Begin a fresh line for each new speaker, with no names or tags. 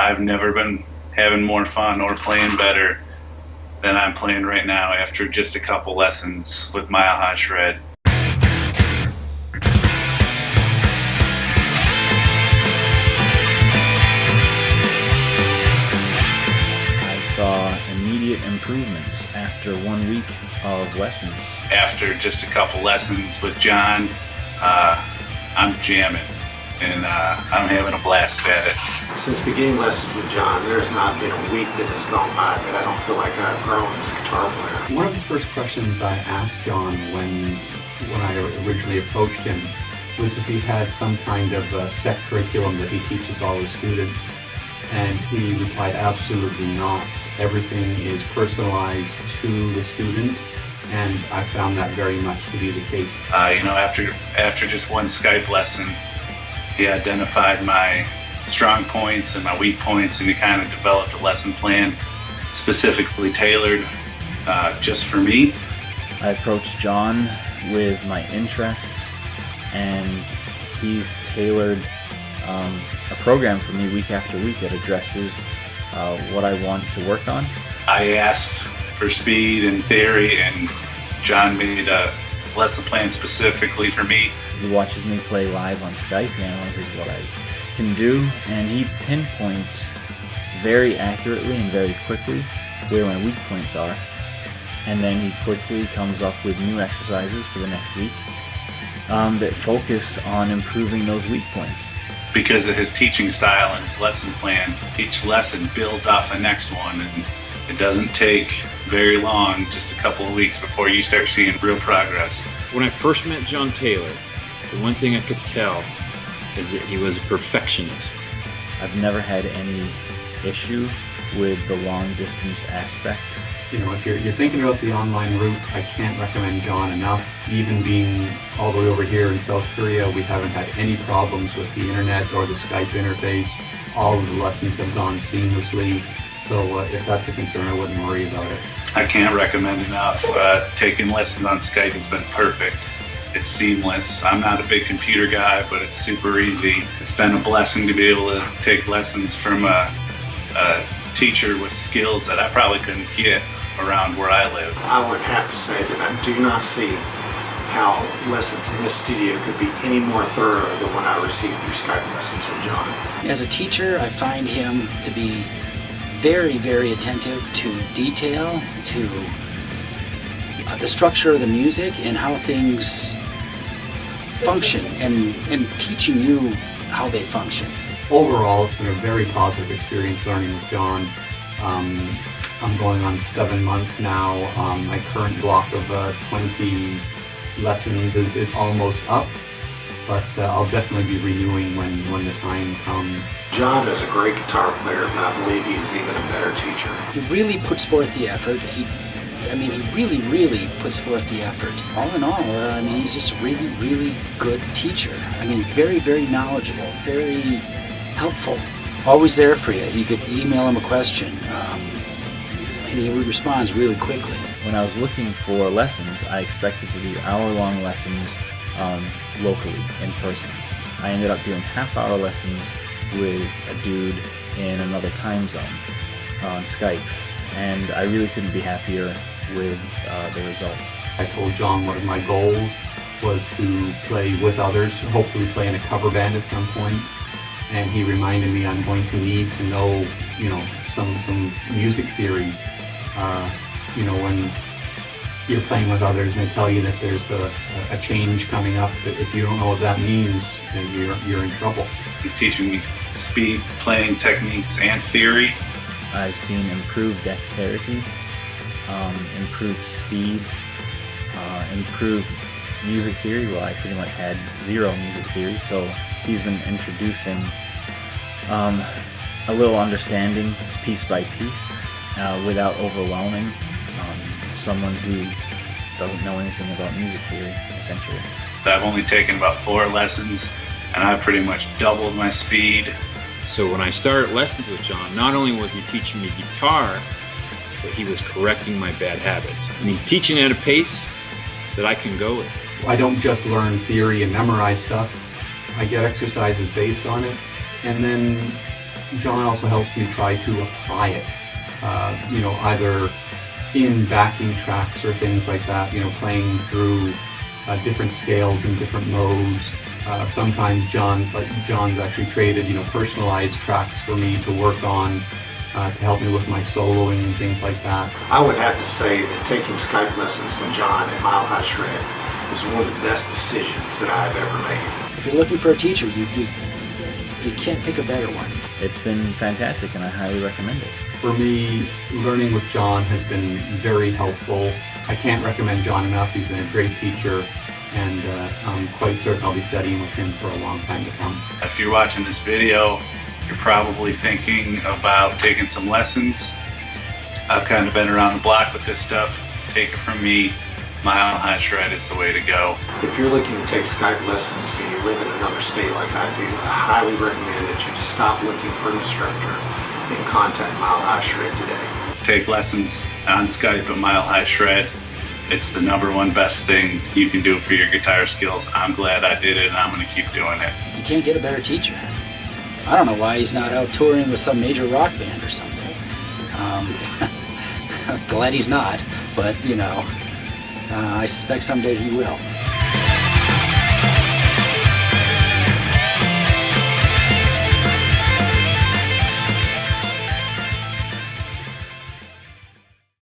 I've never been having more fun or playing better than I'm playing right now after just a couple lessons with Mile High Shred.
I saw immediate improvements after 1 week of lessons.
After just a couple lessons with John, I'm jamming, and I'm having a blast at it.
Since beginning lessons with John, there's not been a week that has gone by that I don't feel like I've grown as a guitar player.
One of the first questions I asked John when I originally approached him was if he had some kind of a set curriculum that he teaches all his students. And he replied, absolutely not. Everything is personalized to the student, and I found that very much to be the case.
After just one Skype lesson, he identified my strong points and my weak points, and he kind of developed a lesson plan specifically tailored just for me.
I approached John with my interests, and he's tailored a program for me week after week that addresses what I want to work on.
I asked for speed and theory, and John made a lesson plan specifically for me.
He watches me play live on Skype, he analyzes what I can do, and he pinpoints very accurately and very quickly where my weak points are. And then he quickly comes up with new exercises for the next week that focus on improving those weak points.
Because of his teaching style and his lesson plan, each lesson builds off the next one, and it doesn't take very long, just a couple of weeks before you start seeing real progress.
When I first met John Taylor, the one thing I could tell is that he was a perfectionist.
I've never had any issue with the long distance aspect.
You know, if you're thinking about the online route, I can't recommend John enough. Even being all the way over here in South Korea, we haven't had any problems with the internet or the Skype interface. All of the lessons have gone seamlessly. So if that's a concern, I wouldn't worry about it.
I can't recommend enough. Taking lessons on Skype has been perfect. It's seamless. I'm not a big computer guy, but it's super easy. It's been a blessing to be able to take lessons from a teacher with skills that I probably couldn't get around where I live.
I would have to say that I do not see how lessons in a studio could be any more thorough than what I received through Skype lessons with John.
As a teacher, I find him to be very, very attentive to detail, to the structure of the music and how things function, and teaching you how they function.
Overall, it's been a very positive experience learning with John. I'm going on 7 months now. My current block of 20 lessons is almost up, but I'll definitely be renewing when the time comes.
John is a great guitar player, but I believe he is even a better teacher.
He really puts forth the effort. He really puts forth the effort. All in all, he's just a really, really good teacher. Very, very knowledgeable, very helpful. Always there for you. You could email him a question, and he responds really quickly.
When I was looking for lessons, I expected to do hour-long lessons locally, in person. I ended up doing half-hour lessons with a dude in another time zone on Skype, and I really couldn't be happier with the results.
I told John one of my goals was to play with others, hopefully play in a cover band at some point, and he reminded me I'm going to need to know, some music theory. When you're playing with others and they tell you that there's a change coming up, that if you don't know what that means, then you're in trouble.
He's teaching me speed, playing techniques, and theory.
I've seen improved dexterity, improved speed, improved music theory. Well, I pretty much had zero music theory, so he's been introducing a little understanding piece by piece without overwhelming someone who doesn't know anything about music theory, essentially.
I've only taken about 4 lessons, and I've pretty much doubled my speed.
So when I started lessons with John, not only was he teaching me guitar, but he was correcting my bad habits. And he's teaching at a pace that I can go with.
I don't just learn theory and memorize stuff. I get exercises based on it, and then John also helps me try to apply it, either in backing tracks or things like that, playing through different scales and different modes. Sometimes John's actually created, personalized tracks for me to work on to help me with my soloing and things like that.
I would have to say that taking Skype lessons with John at Mile High Shred is one of the best decisions that I've ever made.
If you're looking for a teacher, you can't pick a better one.
It's been fantastic, and I highly recommend it.
For me, learning with John has been very helpful. I can't recommend John enough. He's been a great teacher, and I'm quite certain I'll be studying with him for a long time to come.
If you're watching this video, you're probably thinking about taking some lessons. I've kind of been around the block with this stuff. Take it from me, Mile High Shred is the way to go.
If you're looking to take Skype lessons and you live in another state like I do, I highly recommend that you just stop looking for an instructor and contact Mile High Shred today.
Take lessons on Skype at Mile High Shred. It's the #1 best thing you can do for your guitar skills. I'm glad I did it, and I'm going to keep doing it.
You can't get a better teacher. I don't know why he's not out touring with some major rock band or something. Glad he's not, but I suspect someday he will.